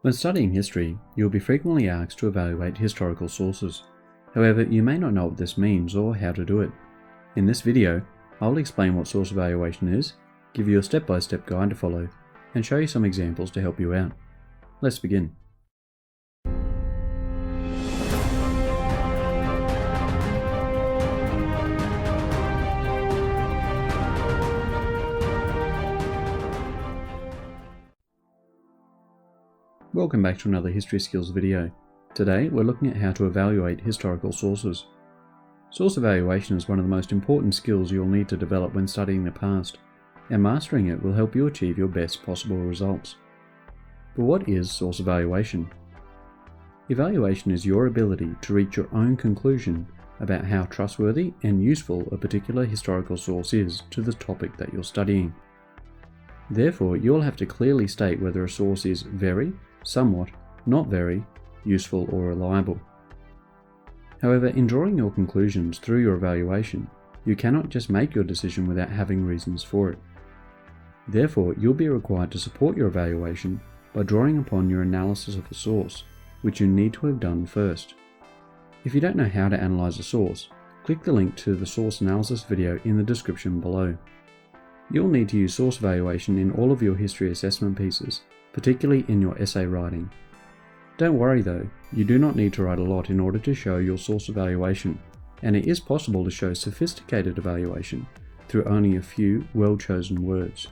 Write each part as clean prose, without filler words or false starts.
When studying history, you will be frequently asked to evaluate historical sources. However, you may not know what this means or how to do it. In this video, I will explain what source evaluation is, give you a step-by-step guide to follow, and show you some examples to help you out. Let's begin. Welcome back to another History Skills video. Today we're looking at how to evaluate historical sources. Source evaluation is one of the most important skills you'll need to develop when studying the past, and mastering it will help you achieve your best possible results. But what is source evaluation? Evaluation is your ability to reach your own conclusion about how trustworthy and useful a particular historical source is to the topic that you're studying. Therefore, you'll have to clearly state whether a source is very, somewhat, not very, useful or reliable. However, in drawing your conclusions through your evaluation, you cannot just make your decision without having reasons for it. Therefore, you'll be required to support your evaluation by drawing upon your analysis of a source, which you need to have done first. If you don't know how to analyze a source, click the link to the source analysis video in the description below. You'll need to use source evaluation in all of your history assessment pieces, particularly in your essay writing. Don't worry though, you do not need to write a lot in order to show your source evaluation, and it is possible to show sophisticated evaluation through only a few well-chosen words.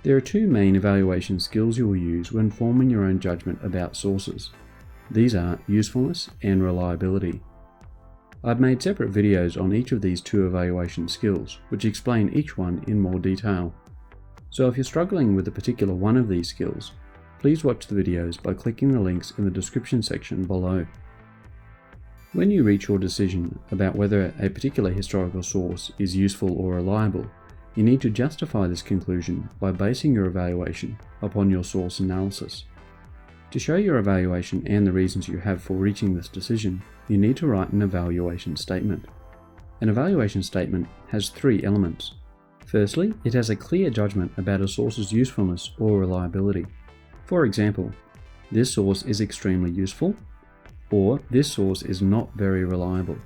There are two main evaluation skills you will use when forming your own judgment about sources. These are usefulness and reliability. I've made separate videos on each of these two evaluation skills, which explain each one in more detail. So if you're struggling with a particular one of these skills, please watch the videos by clicking the links in the description section below. When you reach your decision about whether a particular historical source is useful or reliable, you need to justify this conclusion by basing your evaluation upon your source analysis. To show your evaluation and the reasons you have for reaching this decision, you need to write an evaluation statement. An evaluation statement has three elements. Firstly, it has a clear judgment about a source's usefulness or reliability. For example, this source is extremely useful, or this source is not very reliable.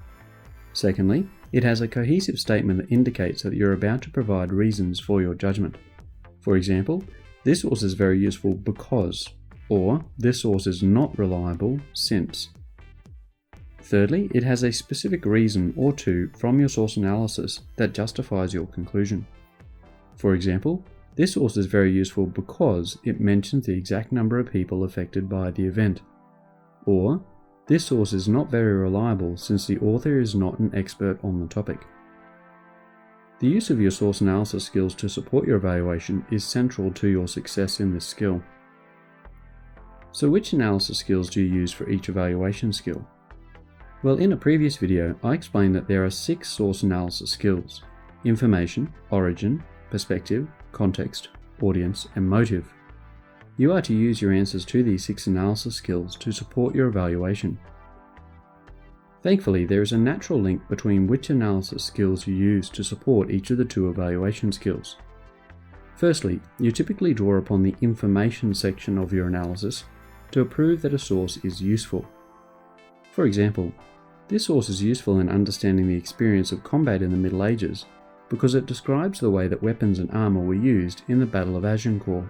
Secondly, it has a cohesive statement that indicates that you're about to provide reasons for your judgment. For example, this source is very useful because, or this source is not reliable since. Thirdly, it has a specific reason or two from your source analysis that justifies your conclusion. For example, this source is very useful because it mentions the exact number of people affected by the event. Or, this source is not very reliable since the author is not an expert on the topic. The use of your source analysis skills to support your evaluation is central to your success in this skill. So which analysis skills do you use for each evaluation skill? Well, in a previous video, I explained that there are 6 source analysis skills: information, origin, perspective, context, audience, and motive. You are to use your answers to these 6 analysis skills to support your evaluation. Thankfully, there is a natural link between which analysis skills you use to support each of the 2 evaluation skills. Firstly, you typically draw upon the information section of your analysis to prove that a source is useful. For example, this source is useful in understanding the experience of combat in the Middle Ages because it describes the way that weapons and armour were used in the Battle of Agincourt.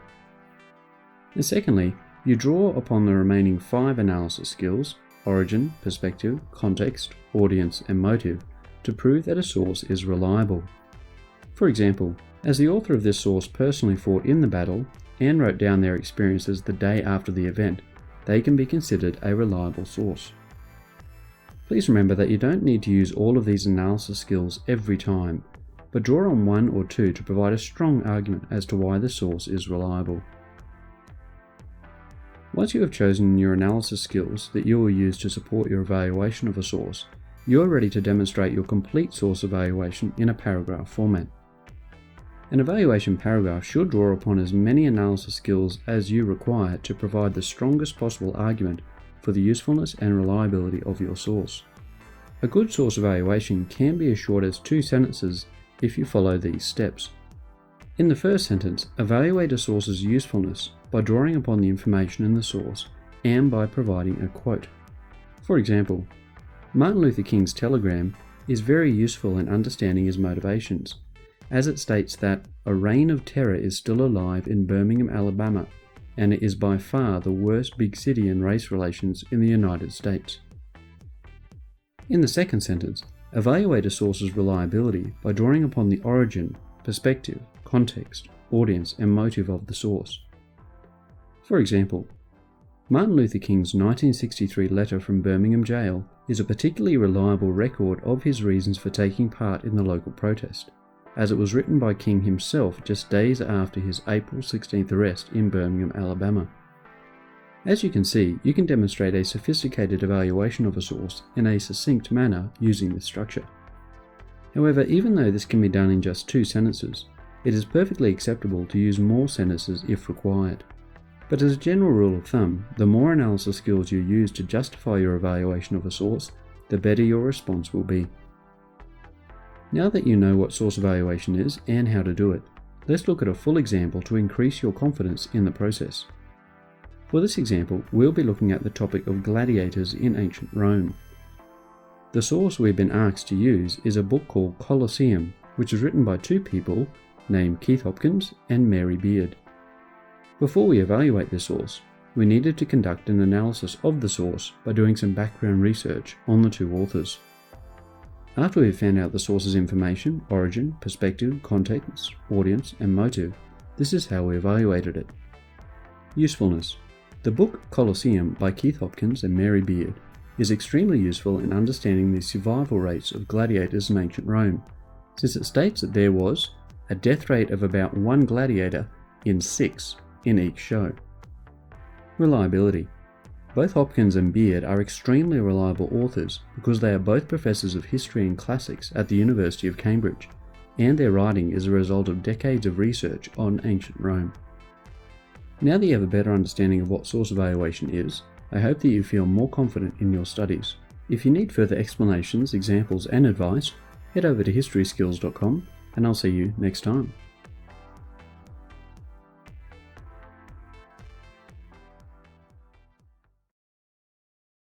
And secondly, you draw upon the remaining 5 analysis skills, origin, perspective, context, audience, and motive, to prove that a source is reliable. For example, as the author of this source personally fought in the battle and wrote down their experiences the day after the event, they can be considered a reliable source. Please remember that you don't need to use all of these analysis skills every time, but draw on 1 or 2 to provide a strong argument as to why the source is reliable. Once you have chosen your analysis skills that you will use to support your evaluation of a source, you are ready to demonstrate your complete source evaluation in a paragraph format. An evaluation paragraph should draw upon as many analysis skills as you require to provide the strongest possible argument for the usefulness and reliability of your source. A good source evaluation can be as short as 2 sentences if you follow these steps. In the first sentence, evaluate a source's usefulness by drawing upon the information in the source and by providing a quote. For example, Martin Luther King's telegram is very useful in understanding his motivations, as it states that a reign of terror is still alive in Birmingham, Alabama, and it is by far the worst big city in race relations in the United States. In the second sentence, evaluate a source's reliability by drawing upon the origin, perspective, context, audience, and motive of the source. For example, Martin Luther King's 1963 letter from Birmingham jail is a particularly reliable record of his reasons for taking part in the local protest, as it was written by King himself just days after his April 16th arrest in Birmingham, Alabama. As you can see, you can demonstrate a sophisticated evaluation of a source in a succinct manner using this structure. However, even though this can be done in just 2 sentences, it is perfectly acceptable to use more sentences if required. But as a general rule of thumb, the more analysis skills you use to justify your evaluation of a source, the better your response will be. Now that you know what source evaluation is and how to do it, let's look at a full example to increase your confidence in the process. For this example, we'll be looking at the topic of gladiators in ancient Rome. The source we've been asked to use is a book called Colosseum, which was written by 2 people named Keith Hopkins and Mary Beard. Before we evaluate this source, we needed to conduct an analysis of the source by doing some background research on the 2 authors. After we've found out the source's information, origin, perspective, context, audience, and motive, this is how we evaluated it. Usefulness. The book Colosseum by Keith Hopkins and Mary Beard is extremely useful in understanding the survival rates of gladiators in ancient Rome, since it states that there was a death rate of about 1 gladiator in 6 in each show. Reliability. Both Hopkins and Beard are extremely reliable authors because they are both professors of history and classics at the University of Cambridge, and their writing is a result of decades of research on ancient Rome. Now that you have a better understanding of what source evaluation is, I hope that you feel more confident in your studies. If you need further explanations, examples, and advice, head over to historyskills.com, and I'll see you next time.